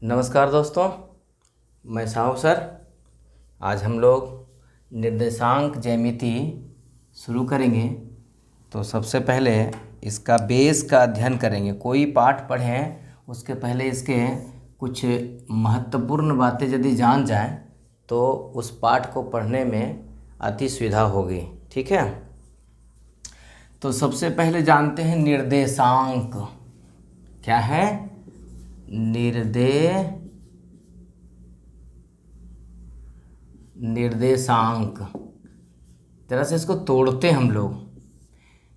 नमस्कार दोस्तों, मैं साहू सर। आज हम लोग निर्देशांक ज्यामिति शुरू करेंगे। तो सबसे पहले इसका बेस का अध्ययन करेंगे। कोई पाठ पढ़ें उसके पहले इसके कुछ महत्वपूर्ण बातें यदि जान जाएं तो उस पाठ को पढ़ने में अति सुविधा होगी। ठीक है, तो सबसे पहले जानते हैं निर्देशांक क्या है। निर्देशांक तरह से इसको तोड़ते हम लोग।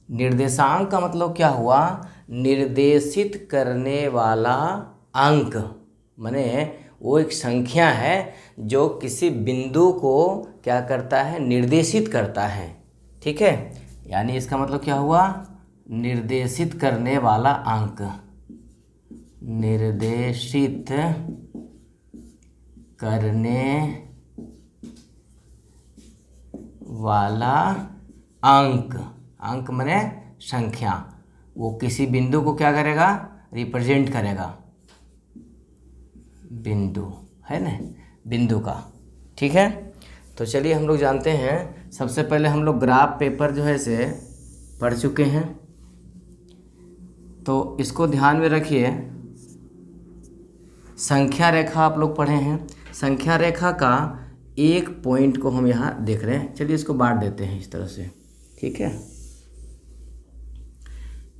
निर्देशांक का मतलब क्या हुआ? निर्देशित करने वाला अंक, माने वो एक संख्या है जो किसी बिंदु को क्या करता है, निर्देशित करता है। ठीक है, यानी इसका मतलब क्या हुआ? निर्देशित करने वाला अंक, निर्देशित करने वाला अंक। अंक माने संख्या, वो किसी बिंदु को क्या करेगा, रिप्रेजेंट करेगा। बिंदु है ना, बिंदु का। ठीक है, तो चलिए हम लोग जानते हैं। सबसे पहले हम लोग ग्राफ पेपर जो है से पढ़ चुके हैं, तो इसको ध्यान में रखिए। संख्या रेखा आप लोग पढ़े हैं। संख्या रेखा का एक पॉइंट को हम यहाँ देख रहे हैं। चलिए इसको बांट देते हैं इस तरह से। ठीक है,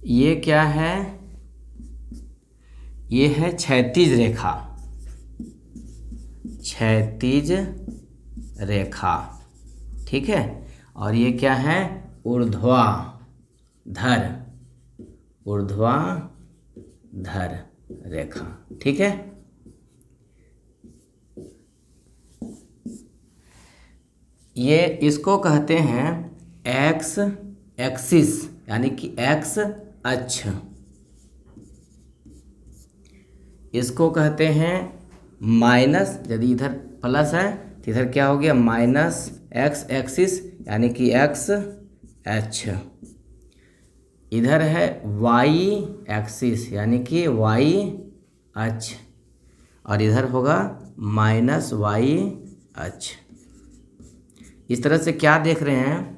ये क्या है? ये है क्षैतिज रेखा, क्षैतिज रेखा। ठीक है, और ये क्या है? ऊर्ध्वाधर, ऊर्ध्वाधर रेखा। ठीक है, ये इसको कहते हैं एक्स एक्सिस, यानी कि एक्स अक्ष। इसको कहते हैं माइनस, यदि इधर प्लस है तो इधर क्या हो गया, माइनस एक्स एक्सिस, यानी कि एक्स अक्ष। इधर है वाई एक्सिस, यानी कि वाई अक्ष, और इधर होगा माइनस वाई अक्ष। इस तरह से क्या देख रहे हैं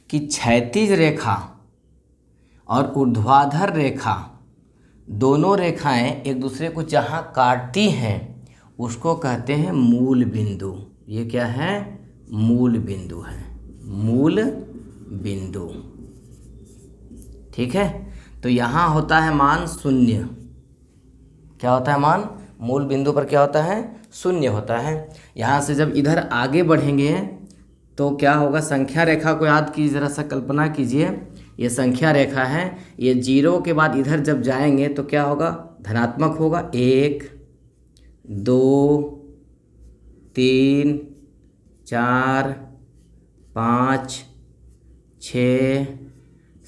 कि क्षैतिज रेखा और ऊर्ध्वाधर रेखा, दोनों रेखाएं एक दूसरे को जहाँ काटती हैं उसको कहते हैं मूल बिंदु। ये क्या है? मूल बिंदु है, मूल बिंदु। ठीक है, तो यहाँ होता है मान शून्य। क्या होता है मान? मूल बिंदु पर क्या होता है? शून्य होता है। यहाँ से जब इधर आगे बढ़ेंगे तो क्या होगा? संख्या रेखा को याद कीजिए, ज़रा सा कल्पना कीजिए। ये संख्या रेखा है, ये जीरो के बाद इधर जब जाएंगे तो क्या होगा? धनात्मक होगा। 1 2 3 4 5 6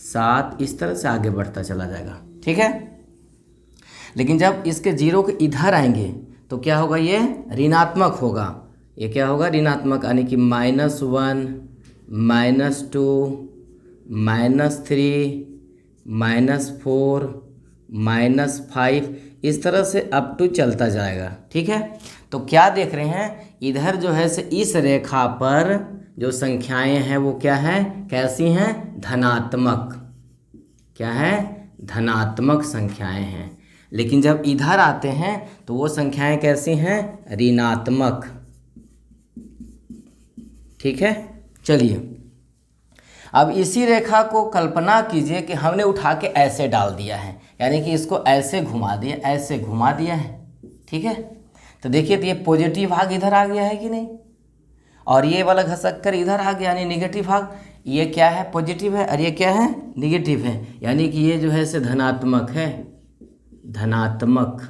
7, इस तरह से आगे बढ़ता चला जाएगा। ठीक है, लेकिन जब इसके जीरो के इधर आएंगे तो क्या होगा? ये ऋणात्मक होगा। ये क्या होगा? ऋणात्मक, यानी कि -1 -2 -3 -4 -5, इस तरह से अप टू चलता जाएगा। ठीक है, तो क्या देख रहे हैं? इधर जो है से इस रेखा पर जो संख्याएं हैं वो क्या है, कैसी हैं? धनात्मक। क्या है? धनात्मक संख्याएं हैं। लेकिन जब इधर आते हैं तो वो संख्याएं कैसी हैं? ऋणात्मक। ठीक है, चलिए अब इसी रेखा को कल्पना कीजिए कि हमने उठा के ऐसे डाल दिया है, यानी कि इसको ऐसे घुमा दिया, ऐसे घुमा दिया है। ठीक है, तो देखिए तो ये पॉजिटिव भाग इधर आ गया है कि नहीं, और ये वाला घसक कर इधर आ गया, यानी निगेटिव भाग। ये क्या है? पॉजिटिव है, और ये क्या है? निगेटिव है, यानी कि ये जो है से धनात्मक है। धनात्मक,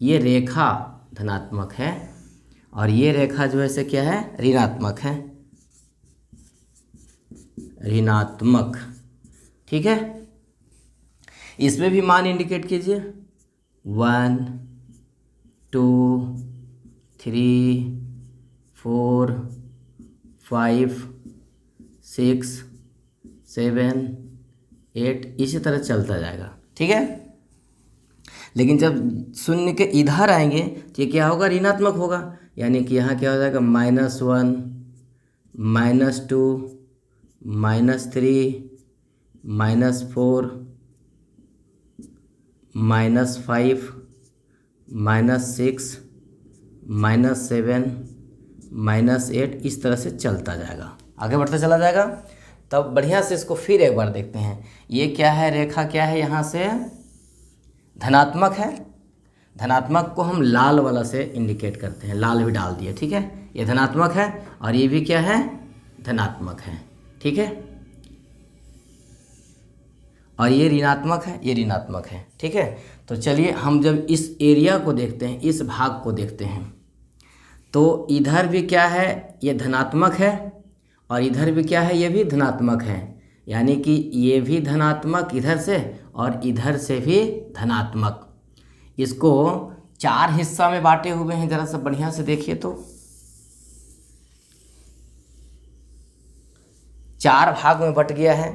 ये रेखा धनात्मक है, और ये रेखा जो है से क्या है? ऋणात्मक है, ऋणात्मक। ठीक है, इसमें भी मान इंडिकेट कीजिए। 1 2 3 4 5 6 7 8, इसी तरह चलता जाएगा। ठीक है, लेकिन जब शून्य के इधर आएंगे तो ये क्या होगा, ऋणात्मक होगा। यानी कि यहाँ क्या हो जाएगा, -1, -2, -3, -4, -5, -6, -7, -8, इस तरह से चलता जाएगा, आगे बढ़ता चला जाएगा। तब बढ़िया से इसको फिर एक बार देखते हैं। ये क्या है, रेखा क्या है, यहाँ से धनात्मक है। धनात्मक को हम लाल वाला से इंडिकेट करते हैं, लाल भी डाल दिए, ठीक है। ये धनात्मक है और ये भी क्या है, धनात्मक है, ठीक है। और ये ऋणात्मक है, ये ऋणात्मक है, ठीक है। तो चलिए हम जब इस एरिया को देखते हैं, इस भाग को देखते हैं, तो इधर भी क्या है, ये धनात्मक है और इधर भी क्या है, ये भी धनात्मक है। यानी कि ये भी धनात्मक इधर से और इधर से भी धनात्मक। इसको 4 हिस्सा में बांटे हुए हैं, जरा सा बढ़िया से देखिए तो 4 भाग में बट गया है,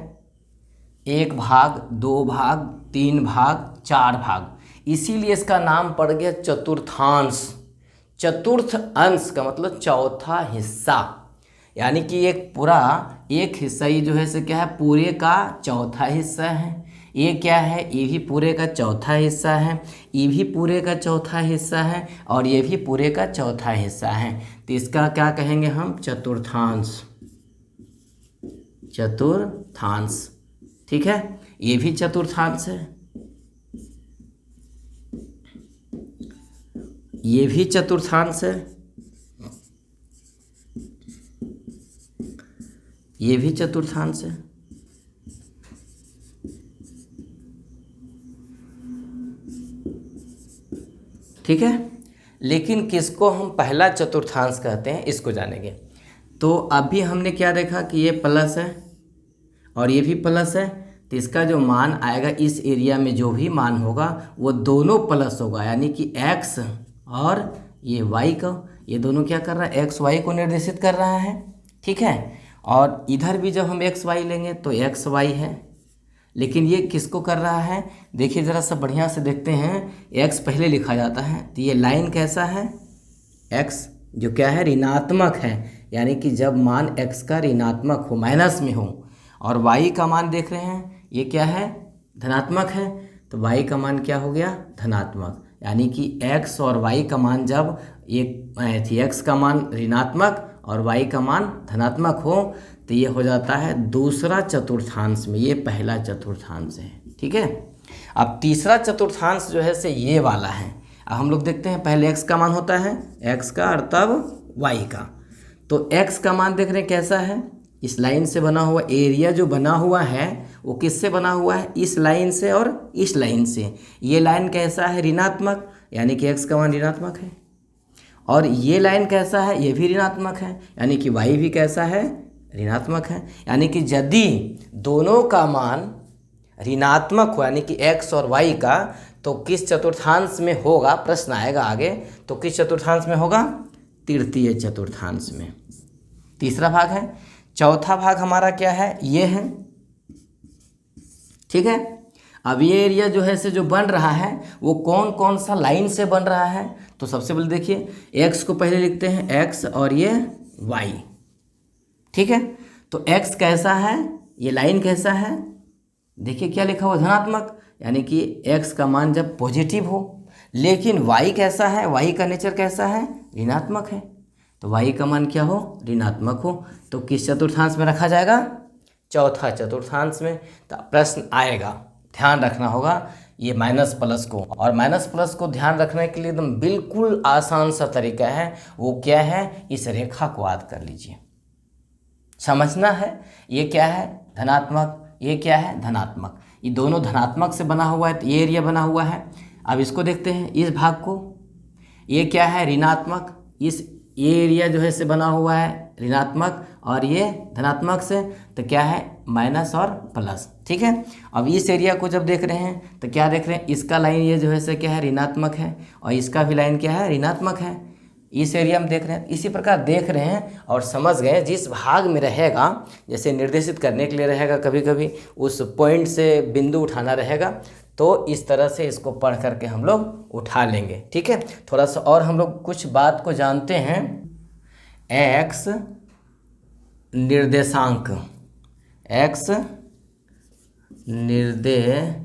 1 भाग, 2 भाग, 3 भाग, 4 भाग। इसीलिए इसका नाम पड़ गया चतुर्थांश। चतुर्थ अंश का मतलब चौथा हिस्सा, यानी कि एक पूरा एक हिस्सा, ये जो है से क्या है, पूरे का चौथा हिस्सा है। ये क्या है, ये भी पूरे का चौथा हिस्सा है, ये भी पूरे का चौथा हिस्सा है और ये भी पूरे का चौथा हिस्सा है। तो इसका क्या कहेंगे हम, चतुर्थांश। चतुर्थांश, ठीक है। ये भी चतुर्थांश है, ये भी चतुर्थांश है, ये भी चतुर्थांश है, ठीक है। लेकिन किसको हम पहला चतुर्थांश कहते हैं, इसको जानेंगे। तो अभी हमने क्या देखा कि ये प्लस है और ये भी प्लस है, तो इसका जो मान आएगा इस एरिया में, जो भी मान होगा वो दोनों प्लस होगा। यानी कि x और ये y का, ये दोनों क्या कर रहा है, x y को निर्देशित कर रहा है, ठीक है। और इधर भी जब हम x y लेंगे तो x y है, लेकिन ये किसको कर रहा है, देखिए ज़रा सा बढ़िया से देखते हैं। x पहले लिखा जाता है, तो ये लाइन कैसा है, x जो क्या है, ऋणात्मक है। यानी कि जब मान x का ऋणात्मक हो, माइनस में हो, और y का मान देख रहे हैं ये क्या है, धनात्मक है, तो y का मान क्या हो गया, धनात्मक। यानी कि x और y का मान जब एक x का मान ऋणात्मक और y का मान धनात्मक हो, तो ये हो जाता है दूसरा चतुर्थांश में, ये पहला चतुर्थांश है, ठीक है। अब तीसरा चतुर्थांश जो है से ये वाला है। अब हम लोग देखते हैं, पहले x का मान होता है, x का और तब y का। तो x का मान देख रहे हैं कैसा है, इस लाइन से बना हुआ एरिया जो बना हुआ है वो किससे बना हुआ है, इस लाइन से और इस लाइन से। ये लाइन कैसा है, ऋणात्मक, यानी कि x का मान ऋणात्मक है। और ये लाइन कैसा है, ये भी ऋणात्मक है, यानी कि y भी कैसा है, ऋणात्मक है। यानी कि यदि दोनों का मान ऋणात्मक हो, यानी कि x और y का, तो किस चतुर्थांश में होगा, प्रश्न आएगा आगे, तो किस चतुर्थांश में होगा, तृतीय चतुर्थांश में। तीसरा भाग है। चौथा भाग हमारा क्या है, ये है, ठीक है। अब ये एरिया जो है से जो बन रहा है वो कौन कौन सा लाइन से बन रहा है, तो सबसे पहले देखिए x को पहले लिखते हैं, x और ये y, ठीक है। तो x कैसा है, ये लाइन कैसा है, देखिए क्या लिखा हुआ, धनात्मक, यानी कि x का मान जब पॉजिटिव हो। लेकिन y कैसा है, y का नेचर कैसा है, ऋणात्मक है, तो y का मान क्या हो, ऋणात्मक हो। तो किस चतुर्थांश में रखा जाएगा, चौथा चतुर्थांश में। तो प्रश्न आएगा, ध्यान रखना होगा ये माइनस प्लस को, और माइनस प्लस को ध्यान रखने के लिए एकदम बिल्कुल आसान सा तरीका है, वो क्या है, इस रेखा को याद कर लीजिए, समझना है। ये क्या है, धनात्मक, ये क्या है, धनात्मक, ये दोनों धनात्मक से बना हुआ है, तो ये एरिया बना हुआ है। अब इसको देखते हैं, इस भाग को, ये क्या है, ऋणात्मक, ये एरिया जो है से बना हुआ है ऋणात्मक और ये धनात्मक से, तो क्या है, माइनस और प्लस, ठीक है। अब इस एरिया को जब देख रहे हैं तो क्या देख रहे हैं, इसका लाइन ये जो है से क्या है, ऋणात्मक है, और इसका भी लाइन क्या है, ऋणात्मक है। इस एरिया में देख रहे हैं, इसी प्रकार देख रहे हैं और समझ गए। जिस भाग में रहेगा, जैसे निर्देशित करने के लिए रहेगा, कभी कभी उस पॉइंट से बिंदु उठाना रहेगा, तो इस तरह से इसको पढ़ करके हम लोग उठा लेंगे। ठीक है, थोड़ा सा और हम लोग कुछ बात को जानते हैं। एक्स निर्देशांक, एक्स निर्देशांक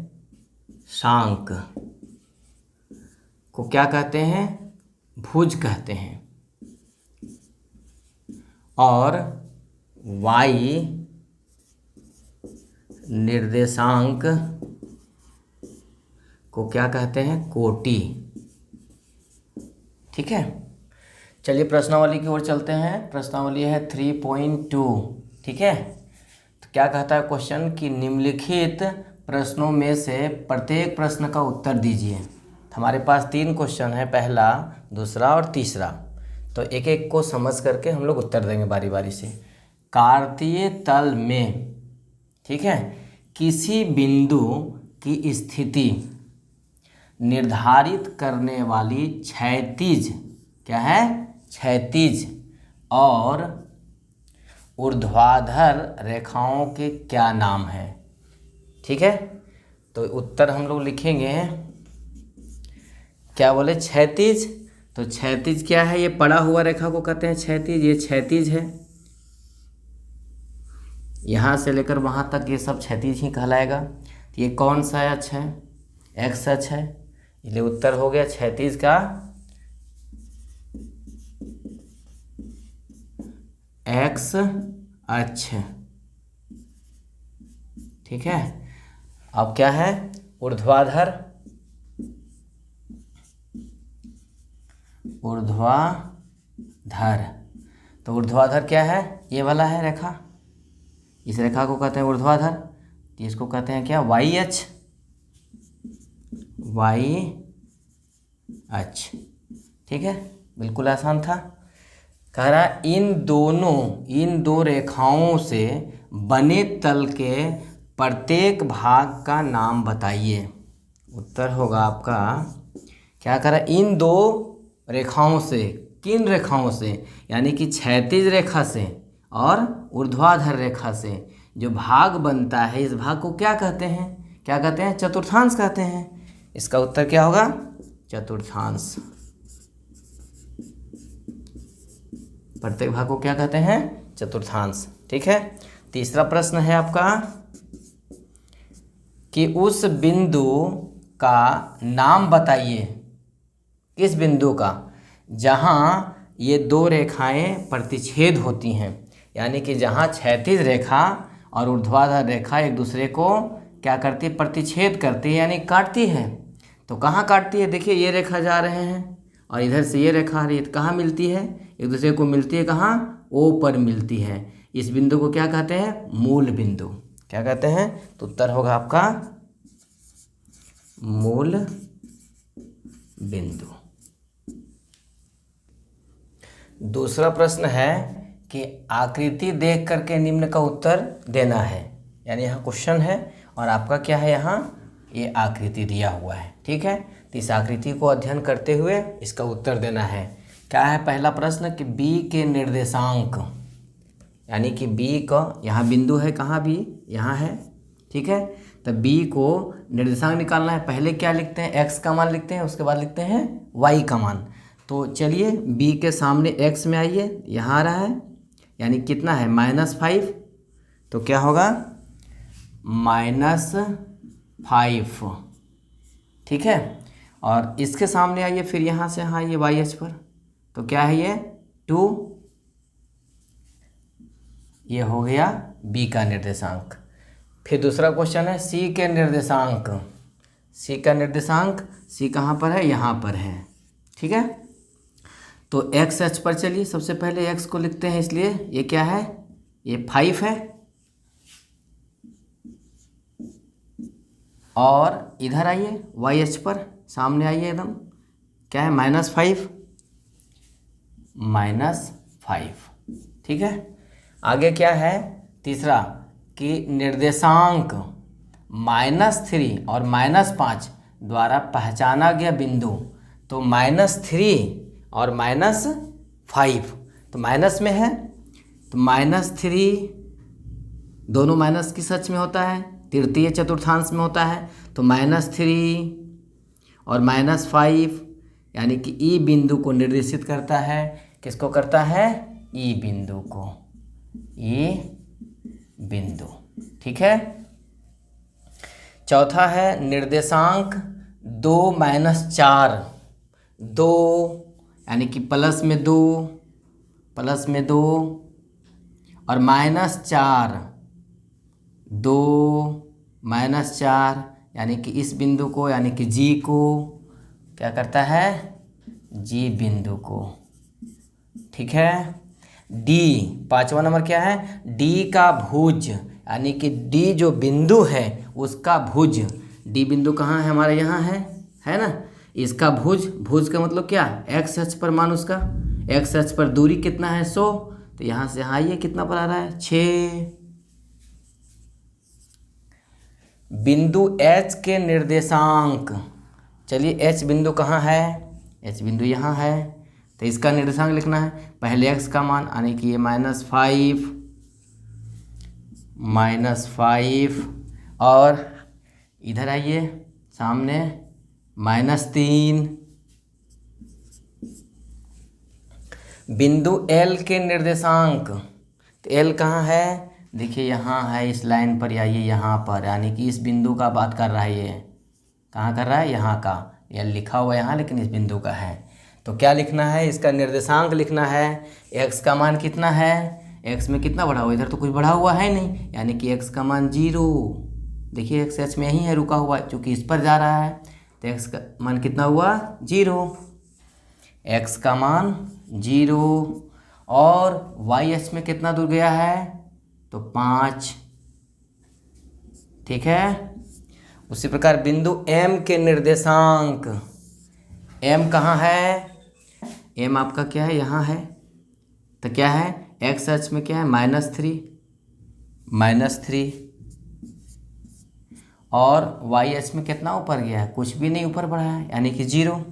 को क्या कहते हैं? भुज कहते हैं। और वाई निर्देशांक को क्या कहते हैं? कोटि। ठीक है, चलिए प्रश्नावली की ओर चलते हैं। प्रश्नावली है 3.2। ठीक है, तो क्या कहता है क्वेश्चन कि निम्नलिखित प्रश्नों में से प्रत्येक प्रश्न का उत्तर दीजिए। हमारे पास 3 क्वेश्चन है, पहला, दूसरा और तीसरा। तो एक एक को समझ करके हम लोग उत्तर देंगे बारी बारी से। कार्तीय तल में, ठीक है, किसी बिंदु की स्थिति निर्धारित करने वाली क्षैतिज, क्या है? क्षैतिज और ऊर्ध्वाधर रेखाओं के क्या नाम है? ठीक है, तो उत्तर हम लोग लिखेंगे। क्या बोले? क्षैतिज। तो क्षैतिज क्या है? ये पड़ा हुआ रेखा को कहते हैं क्षैतिज। ये क्षैतिज है, यहाँ से लेकर वहाँ तक ये सब क्षैतिज ही कहलाएगा। तो ये कौन सा अक्ष है? एक्स अक्ष है, इसलिए उत्तर हो गया क्षैतिज का एक्स अक्ष। ठीक है, अब क्या है? ऊर्ध्वाधर, ऊर्ध्वाधर। तो ऊर्ध्वाधर क्या है? ये वाला है रेखा, इस रेखा को कहते हैं ऊर्ध्वाधर। तो इसको कहते हैं क्या? वाई अक्ष, वाई अक्ष। ठीक है, बिल्कुल आसान था। कह रहा इन दो रेखाओं से बने तल के प्रत्येक भाग का नाम बताइए। उत्तर होगा आपका, क्या कह रहा? इन दो रेखाओं से। किन रेखाओं से? यानी कि क्षैतिज रेखा से और ऊर्ध्वाधर रेखा से जो भाग बनता है, इस भाग को क्या कहते हैं? क्या कहते हैं? चतुर्थांश कहते हैं। इसका उत्तर क्या होगा? चतुर्थांश। प्रत्येक भाग को क्या कहते हैं? चतुर्थांश। ठीक है, तीसरा प्रश्न है आपका कि उस बिंदु का नाम बताइए। किस बिंदु का? जहाँ ये दो रेखाएं प्रतिच्छेद होती हैं, यानी कि जहाँ क्षैतिज रेखा और ऊर्ध्वाधर रेखा एक दूसरे को क्या करती है? प्रतिच्छेद करती है, यानी काटती है। तो कहाँ काटती है? देखिए, ये रेखा जा रहे हैं और इधर से ये रेखा आ रही है, तो कहाँ मिलती है? एक दूसरे को मिलती है कहाँ? ओ पर मिलती है। इस बिंदु को क्या कहते हैं? मूल बिंदु। क्या कहते हैं? तो उत्तर होगा आपका मूल बिंदु। दूसरा प्रश्न है कि आकृति देख करके निम्न का उत्तर देना है। यानी यहाँ क्वेश्चन है और आपका क्या है? यहाँ ये आकृति दिया हुआ है। ठीक है, तो इस आकृति को अध्ययन करते हुए इसका उत्तर देना है। क्या है पहला प्रश्न कि बी के निर्देशांक, यानी कि बी का यहाँ बिंदु है, कहाँ? बी यहाँ है। ठीक है, तो बी को निर्देशांक निकालना है। पहले क्या लिखते हैं? एक्स का मान लिखते हैं, उसके बाद लिखते हैं वाई का मान। तो चलिए बी के सामने एक्स में आइए, यहाँ आ रहा है, यानी कितना है? -5। तो क्या होगा? -5। ठीक है, और इसके सामने आइए फिर यहाँ से, हाँ, ये वाई एच पर। तो क्या है ये? 2। ये हो गया बी का निर्देशांक। फिर दूसरा क्वेश्चन है सी के निर्देशांक। सी का निर्देशांक, सी कहाँ पर है? यहाँ पर है। ठीक है, तो एक्स एच पर चलिए, सबसे पहले एक्स को लिखते हैं, इसलिए ये क्या है? ये 5 है। और इधर आइए वाई एच पर, सामने आइए एकदम, क्या है? -5। -5। ठीक है, आगे क्या है? तीसरा कि निर्देशांक -3 और -5 द्वारा पहचाना गया बिंदु। तो -3 और -5, तो माइनस में है, तो -3 दोनों माइनस किस अक्ष में होता है? तृतीय चतुर्थांश में होता है, तो -3 और -5 यानी कि ई बिंदु को निर्देशित करता है। किसको करता है? ई बिंदु को, ई बिंदु। ठीक है। चौथा है निर्देशांक 2 - 4, 2 यानी कि प्लस में 2 और -4, 2 -4 यानी कि इस बिंदु को, यानी कि जी को क्या करता है? जी बिंदु को। ठीक है। डी, 5वां नंबर क्या है? डी का भुज, यानी कि डी जो बिंदु है उसका भुज। डी बिंदु कहाँ है? हमारे यहाँ है ना। इसका भुज, भुज का मतलब क्या? एक्स अक्ष पर मान उसका, एक्स अक्ष पर दूरी कितना है? 100। तो यहाँ से यहाँ ये कितना पर आ रहा है? 6। बिंदु एच के निर्देशांक, चलिए एच बिंदु कहाँ है? एच बिंदु यहाँ है, तो इसका निर्देशांक लिखना है। पहले एक्स का मान, यानी कि ये -5 और इधर आइए सामने -3। बिंदु एल के निर्देशांक, तो एल कहाँ है? देखिए यहाँ है, इस लाइन पर आइए, यहाँ पर, यानी कि इस बिंदु का बात कर रहा है। ये कहाँ कर रहा है? यहाँ का। एल लिखा हुआ यहाँ, लेकिन इस बिंदु का है। तो क्या लिखना है? इसका निर्देशांक लिखना है। एक्स का मान कितना है? एक्स में कितना बढ़ा हुआ? इधर तो कुछ बढ़ा हुआ है नहीं, यानी कि एक्स का मान 0। देखिए एक्स एच में यहीं है, रुका हुआ है, चूँकि इस पर जा रहा है, तो एक्स का मान कितना हुआ? 0। एक्स का मान 0 और वाई एच में कितना दूर गया है? तो 5। ठीक है। उसी प्रकार बिंदु एम के निर्देशांक, एम कहाँ है? एम आपका क्या है? यहाँ है। तो क्या है? एक्स अक्ष में क्या है? -3 और वाई अक्ष में कितना ऊपर गया है? कुछ भी नहीं ऊपर बढ़ा है, यानी कि 0।